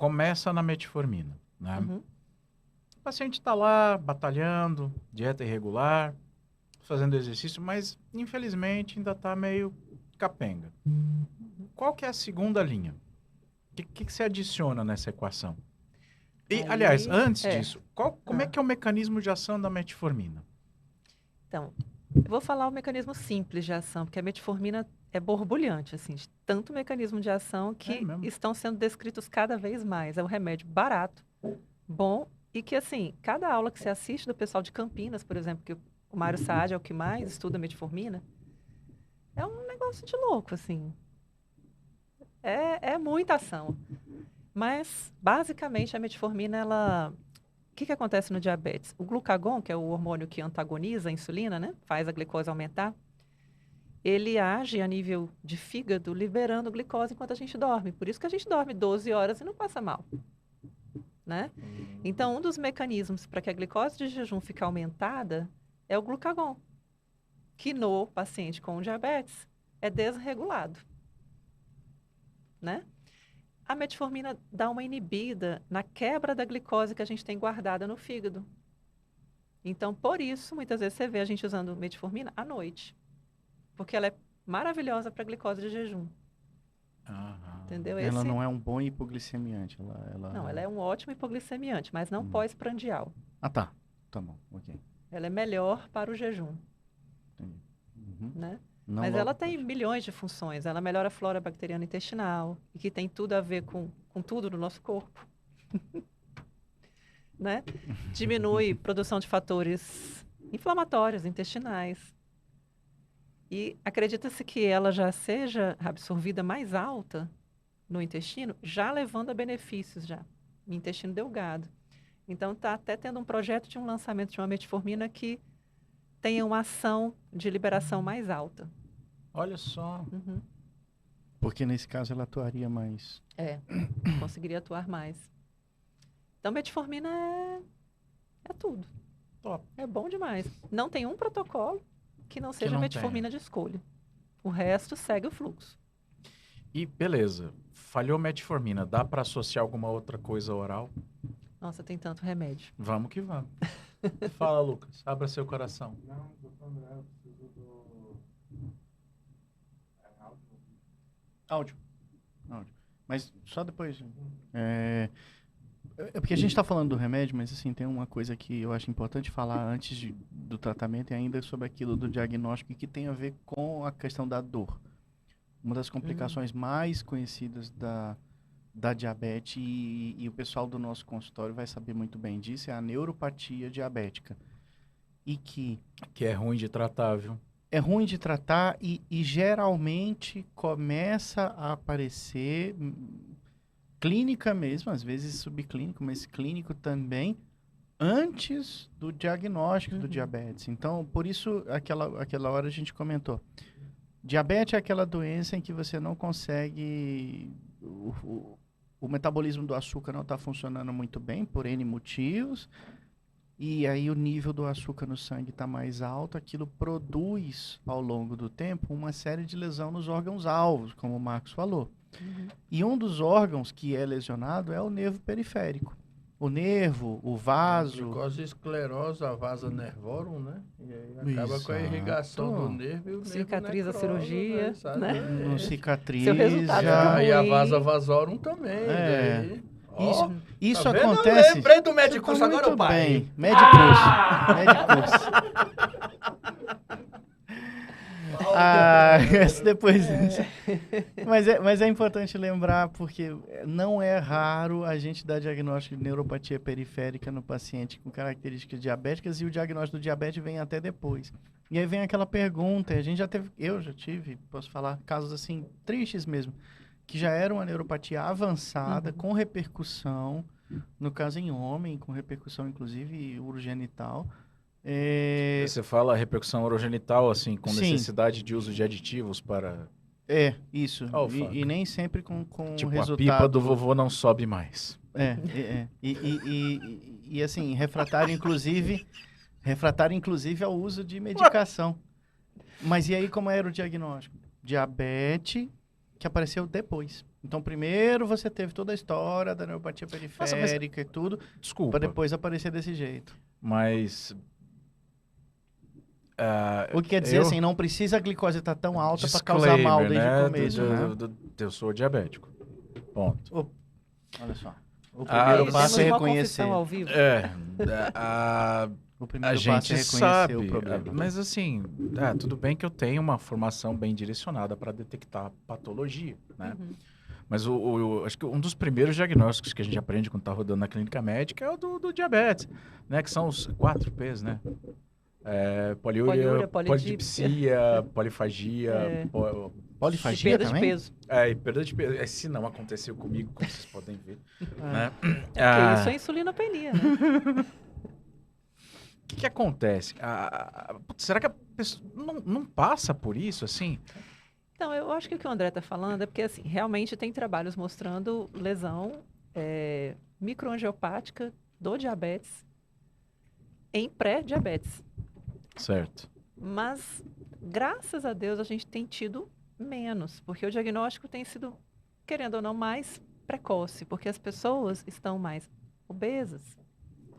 começa na metformina, né? Uhum. O paciente está lá batalhando, dieta irregular, fazendo exercício, mas infelizmente ainda está meio capenga. Qual que é a segunda linha? O que você adiciona nessa equação? E, aliás, Aí, antes disso, como é que é o mecanismo de ação da metformina? Então, eu vou falar o mecanismo simples de ação, porque a metformina é borbulhante, assim, de tanto mecanismo de ação É que mesmo? estão sendo descritos cada vez mais. É um remédio barato, bom, e que, assim, cada aula que você assiste do pessoal de Campinas, por exemplo, que o Mário Saad é o que mais estuda metformina, é um negócio de louco, assim. É muita ação. Mas, basicamente, a metformina, ela... O que acontece no diabetes? O glucagon, que é o hormônio que antagoniza a insulina, né? Faz a glicose aumentar. Ele age a nível de fígado, liberando glicose enquanto a gente dorme. Por isso que a gente dorme 12 horas e não passa mal, né? Então, um dos mecanismos para que a glicose de jejum fique aumentada é o glucagon, que no paciente com diabetes é desregulado, né? A metformina dá uma inibida na quebra da glicose que a gente tem guardada no fígado. Então, por isso, muitas vezes você vê a gente usando metformina à noite, porque ela é maravilhosa para glicose de jejum. Aham. Entendeu? Ela não é um bom hipoglicemiante. Ela... Não, ela é um ótimo hipoglicemiante, mas não Hum. pós-prandial. Ah, tá. Tá bom, ok. Ela é melhor para o jejum, Entendi. Uhum. né? Não Mas logo ela tem após. milhões de funções. Ela melhora a flora bacteriana intestinal, e que tem tudo a ver com tudo no nosso corpo. Né? Diminui produção de fatores inflamatórios intestinais. E acredita-se que ela já seja absorvida mais alta no intestino, já levando a benefícios já, no intestino delgado. Então, está até tendo um projeto de um lançamento de uma metformina que tenha uma ação de liberação mais alta. Olha só. Uhum. Porque nesse caso ela atuaria mais. Conseguiria atuar mais. Então, metformina é tudo. Top. É bom demais. Não tem um protocolo que não seja não metformina de escolha. O resto segue o fluxo. E beleza, falhou metformina, dá para associar alguma outra coisa oral? Nossa, tem tanto remédio. Vamos que vamos. Fala, Lucas, abra seu coração. Não, doutor André, eu preciso do... Áudio. Mas só depois. É porque a gente está falando do remédio, mas assim, tem uma coisa que eu acho importante falar antes do tratamento e ainda sobre aquilo do diagnóstico que tem a ver com a questão da dor. Uma das complicações mais conhecidas da diabetes, e o pessoal do nosso consultório vai saber muito bem disso, é a neuropatia diabética. E que é ruim de tratar, viu? É ruim de tratar e geralmente começa a aparecer clínica mesmo, às vezes subclínico, mas clínico também, antes do diagnóstico do diabetes. Então, por isso, aquela hora a gente comentou. Diabetes é aquela doença em que você não consegue... O metabolismo do açúcar não está funcionando muito bem, por N motivos, e aí o nível do açúcar no sangue está mais alto, aquilo produz, ao longo do tempo, uma série de lesão nos órgãos-alvos, como o Marcos falou. E um dos órgãos que é lesionado é o nervo periférico. O nervo, o vaso... Glicose esclerosa, vasa nervorum, né? E aí acaba com a irrigação do nervo e o cicatriza nervo a cirurgia, né? Não cicatriza. Seu resultado fica ruim. E a vasa vasorum também. Daí... Isso tá acontece... Eu lembrei do Medicurso agora, muito pai. Bem. Medicurso. Depois... Mas é importante lembrar, porque não é raro a gente dar diagnóstico de neuropatia periférica no paciente com características diabéticas, e o diagnóstico do diabetes vem até depois. E aí vem aquela pergunta, eu já tive, posso falar, casos assim, tristes mesmo, que já era uma neuropatia avançada, com repercussão, no caso em homem, com repercussão inclusive urogenital. Você fala repercussão urogenital, assim, com Sim. necessidade de uso de aditivos para... Isso. E nem sempre com tipo, resultado... a pipa do vovô não sobe mais. E assim, refratário inclusive ao uso de medicação. Mas e aí como era o diagnóstico? Diabetes que apareceu depois. Então, primeiro você teve toda a história da neuropatia periférica e tudo, Desculpa, para depois aparecer desse jeito. mas... O que quer dizer, eu- assim, não precisa a glicose estar tão alta para causar mal desde Disclaimer, o começo, né? Eu sou diabético. Ponto. Olha só. O Ah, primeiro eu passo é Temos uma reconhecer. confissão ao vivo. A O primeiro gente passo é reconhecer sabe, o problema. mas assim, tudo bem que eu tenho uma formação bem direcionada para detectar patologia, né? Uhum. Mas acho que um dos primeiros diagnósticos que a gente aprende quando está rodando na clínica médica é o do diabetes, né? Que são os 4 P's, né? Poliúria, Poliúria, polidipsia, polifagia, É. Polifagia Perda de também? peso. e perda de peso. Se não aconteceu comigo, como vocês podem ver, né? Porque isso é insulinopenia, né? O que acontece? Putz, será que a pessoa não passa por isso, assim? Então, eu acho que o que o André está falando é porque, assim, realmente tem trabalhos mostrando lesão microangiopática do diabetes em pré-diabetes. Certo. Mas, graças a Deus, a gente tem tido menos, porque o diagnóstico tem sido, querendo ou não, mais precoce, porque as pessoas estão mais obesas.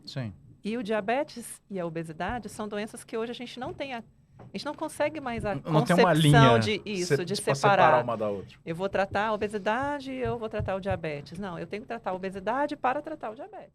Sim. E o diabetes e a obesidade são doenças que hoje a gente não tem a gente não consegue mais a Não tem concepção uma linha de isso, de pra separar. uma da outra. Eu vou tratar a obesidade, eu vou tratar o diabetes. Não, eu tenho que tratar a obesidade para tratar o diabetes.